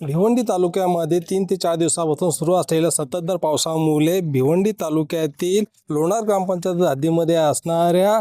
भिवंडी तालुक्यामध्ये 3 ते 4 दिवसापासून सुरू असलेल्या संततधार पावसामुळे भिवंडी तालुक्यातील लोणार ग्रामपंचायत हद्दीमध्ये असणाऱ्या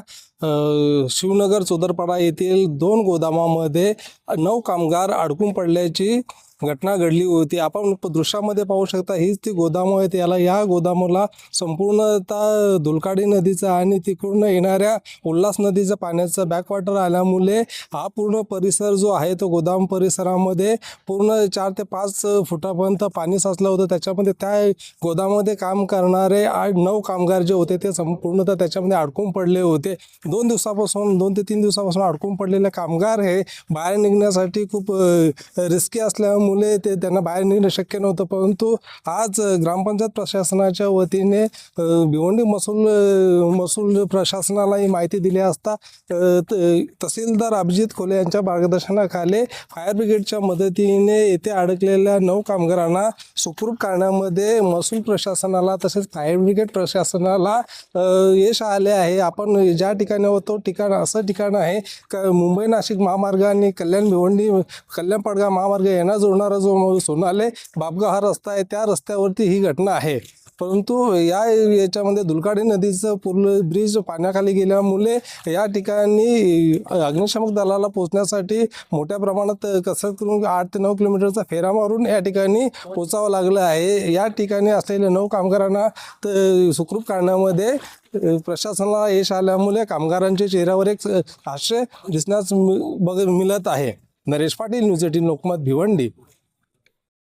शिवनगर चोदरपाडा येथील 2 गोदामामध्ये 9 कामगार अडकून पडल्याची घटना घडली होती। आपण दृश्यामध्ये पाहू शकता, हीच ती गोदामं आहेत। या गोदामाला संपूर्णतः धुलकाडी नदीचा आणि तिकडून येणाऱ्या उल्हास नदीचा पाण्याचा बॅकवॉटर आल्यामुळे हा पूर्ण परिसर जो आहे तो गोदाम परिसरामध्ये पूर्ण 4 ते 5 फुटापर्यंत पाणी साचलं होतं। त्याच्यामध्ये त्या गोदामामध्ये काम करणारे 8-9 कामगार जे होते ते संपूर्णतः त्याच्यामध्ये अडकून पडले होते। 2 ते 3 दिवसापासून अडकून पडलेले कामगार हे बाहेर निघण्यासाठी खूप रिस्की असल्यामुळे त्यांना बाहेर निघणं शक्य नव्हतं। परंतु आज ग्रामपंचायत प्रशासनाच्या वतीने भिवंडी महसूल प्रशासनाला ही माहिती दिली असता तहसीलदार अभिजित खोले यांच्या मार्गदर्शनाखाली फायर ब्रिगेडच्या मदतीने येथे अडकलेल्या 9 कामगारांना सुखरूप करण्यामध्ये महसूल प्रशासनाला तसेच फायर ब्रिगेड प्रशासनाला यश आले आहे। आपण ज्या ठिकाणी होतो असं ठिकाण आहे मुंबई नाशिक महामार्ग आणि कल्याण पडगाव महामार्ग यांना जोडणारा जो सोनाले बापगाव हा रस्ता आहे, त्या रस्त्यावरती ही घटना आहे। परंतु याच्यामध्ये धुलकाडी नदीचं पूर्ण ब्रिज पाण्याखाली गेल्यामुळे या ठिकाणी अग्निशमक दलाला पोहोचण्यासाठी मोठ्या प्रमाणात कसरत करून 8 ते 9 किलोमीटरचा फेरा मारून या ठिकाणी पोचावं लागलं आहे। या ठिकाणी असलेल्या 9 कामगारांना सुखरूप करण्यामध्ये प्रशासनाला यश आल्यामुळे कामगारांच्या चेहऱ्यावर एक हास्य दिसण्यास मिळत आहे। नरेश पाटील, न्यूज 18 लोकमत, भिवंडी।